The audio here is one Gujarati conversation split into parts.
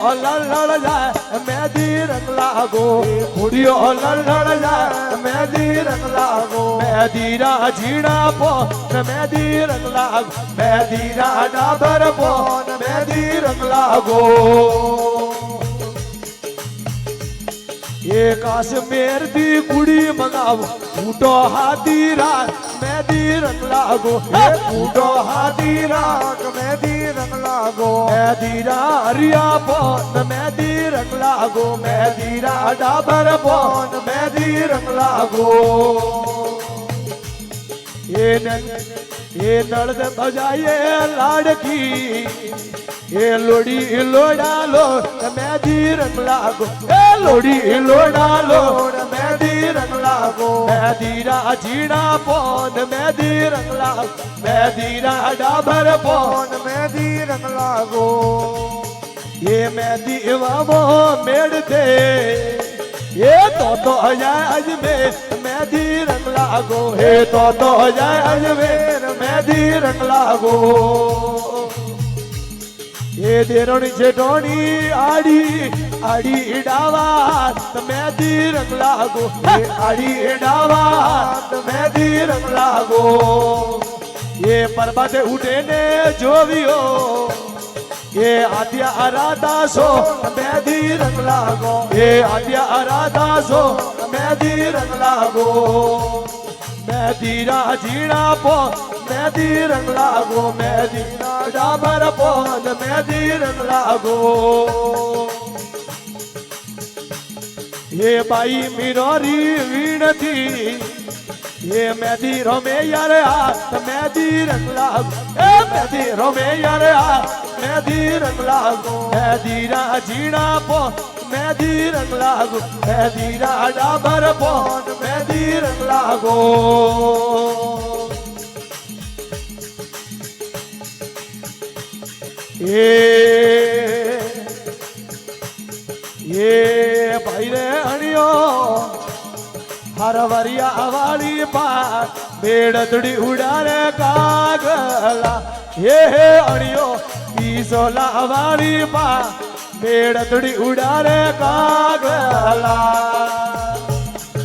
લળ જાય મેદી રંગ લાગો ઘોડિયો લળ જાય મેદી રંગ લાગો મેદી રા ઝીણા પો મેદી રંગ લાગો મેદી રા ડાબર પો મેદી રંગ લાગો એ કાશ્મીર થી કુડી મંગાવો ફૂટો હાથી રાત મેદી રંગ લાગો ફૂટો હાથી રાત મેદી રંગ લાગો મેદી રા હરિયા પોન મેદી રંગ લાગો મેદી રા ડાબર પોન મેદી રંગ લાગો એ નળદ બજાયે લાડકી એ લોડી લોડાલો મેદી રંગ લાગો એ લોડી લોડાલો મેદી રંગ લાગો મેદી રા ઝીણા પોન મેદી રંગ લાગો મેદી રા ડાબર પોન મેદી રંગ લાગો એ મેદી વામો મેળ દે એ તો અજ મેદી રંગ લાગો હે તો અજ મેદી રંગ લાગો એ દેરોણી જેઠોણી આડી ડાવા મેદી રંગ લાગો આડી ડાવા મેદી રંગ લાગો એ પરબતે ઉઠે ને જોવિયો એ આદ્યા આરાધાસો મેદી રંગ લાગો એ આદ્યા આરાધાસો મેદી રંગ લાગો મેદી રા ઝીણા પો મેદી રંગ લાગો મેદી રા ડાબર પોન મેદી રંગ લાગો એ બાઈ મીરોરી વીણથી એ મેદી રમે યાર આ મેદી રંગ લાગો એ મેદી રમે યાર આ મેદી રંગ લાગો મેદી રા ઝીણા પો મેદી રંગ લાગો મેદી રા ડાબર પોન મેદી રંગ લાગો એ ભાઈ રે અણિયો હરવરિયા વાળી પા બેડતડી ઉડારે કાગલા હે અણિયો પીસોલા વાળી પા બેડતડી ઉડારે કાગલા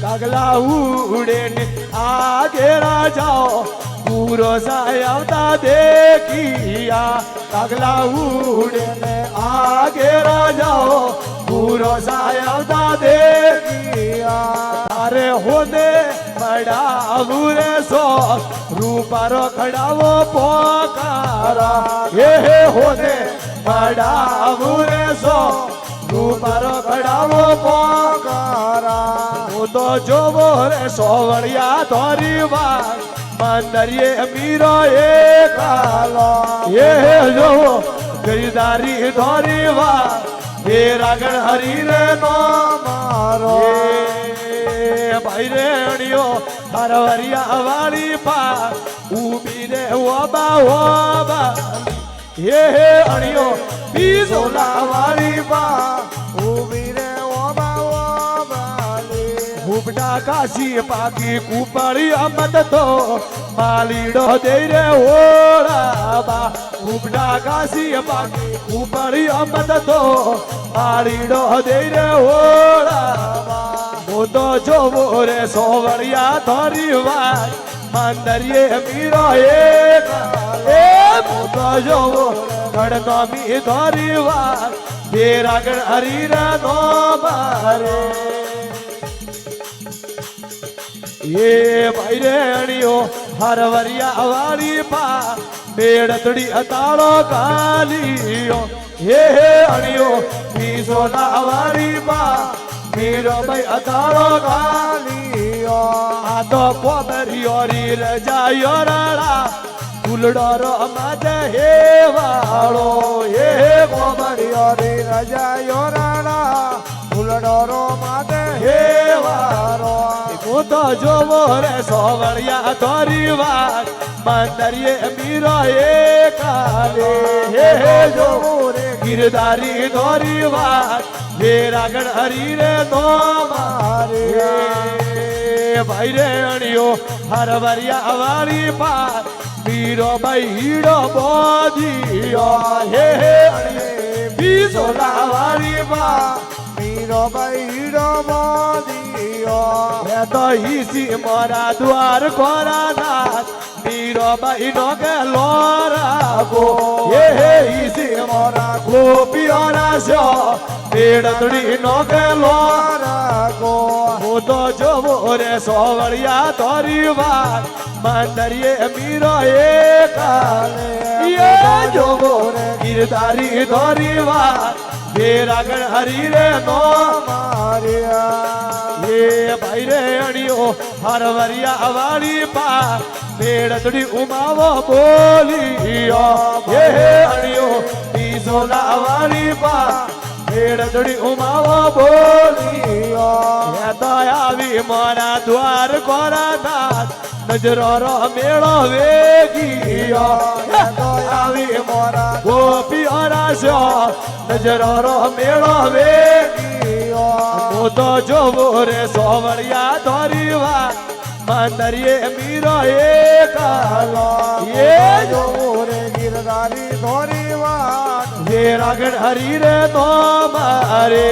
કાગલા ઉડે ને આગે રાજાઓ પૂરો સાય આવતા દેખિયા કાગલા ઉડે ને આગે રાજાઓ પૂરો સાય આવતા દેખિયા તારે હોને મડાવું રે સો રૂપારો ખડાવો પોકારા હે હોને મડાવું રે સો રૂપારો ખડાવો પોકારા હું તો જોવો રે સોવળિયા ધોરી વાત મંદરિયે મીરો એ કાલો એ જોવો ગરીદારી ધોરી વાત હે રાગણ હરી રે નો મારો ભાઈ રે અણિયો હરવરિયા વાળી પા ઉભી રે ઓબા હે અણિયો પીસોલા વાળી પા ઉભી રે ઓબા હુબડા કાશી પાકી કુપળી અમદ તો માલીડો દે રે ઓળાબા હુબડા કાશી પાકી કુપળી અમદ તો માલીડો દે રે ઓળાબા હું તો જોવો રે સોવળિયા ધોરી વાત મંદરિયે મીરો એ હું તો જોવો ગણનોમી ધોરી વાત બેરાગણ હરીરા નો મારે એ ભાઈ રે અણિયો હરવરિયા વાળી પા બેડતડી અતાળો કાલિયો હે અણિયો પીસોલા વાળી પા મીરો ભાઈ અતાળો કાલિયો આ તો પોબરિયો રી રજાયો રાળા ફૂલડો રમત હે વાળો હે પોબરિયો રી રજાયો રાળા ફૂલડો રમત હે વાળો હું તો જોવો રે સોવળિયા ધોરી વાત મંદરિયે મીરો એ કાલે હે જોવો રે ગિરધારી ધોરી વાત હે રાગણ હરી રે નો મારે ભાઈ રે અણિયો હરવરિયા વાળી પા મીરો ભાઈ હીડો બોધિયો હે અણિયે બીજોલા વાળી બા મીરાબાઈ હીરો મોદિયો એ તો ઈસી મારા દ્વાર કોરાનાથ મીરાબાઈ નો ગેલો રાગો એ ઈસી મારા ગોપીઓના શો તેડતડી નો ગેલો રાગો હું તો જોવો રે સોવળિયા તોરી વાત મંદરિયે મીરો એ કાલે એ જોવો રે ગીરધારી તોરી વાત બેરાગણ હરી રે નો માર્યા એ ભાઈ રે અણિયો હરવરિયા વાળી પા બેડતડી ઉમાવો બોલિયો એ અણિયો બીજોલા વાળી પા બેડતડી ઉમાવો બોલિયો એ તો આવી મારા દ્વાર કોરાનાથ નજરો રો મેળો વેગીયો એ તો આવી મારા ગોપીઓ રાશો નજરો રો મેળો વેગીયો હું તો જોવો રે સોવળિયા ધોરી વાત મંદરિયે મીરો એ કાલો એ જોવો રે ગીરધારી ધોરી વાત એ રાગણ હરી રે તો મારે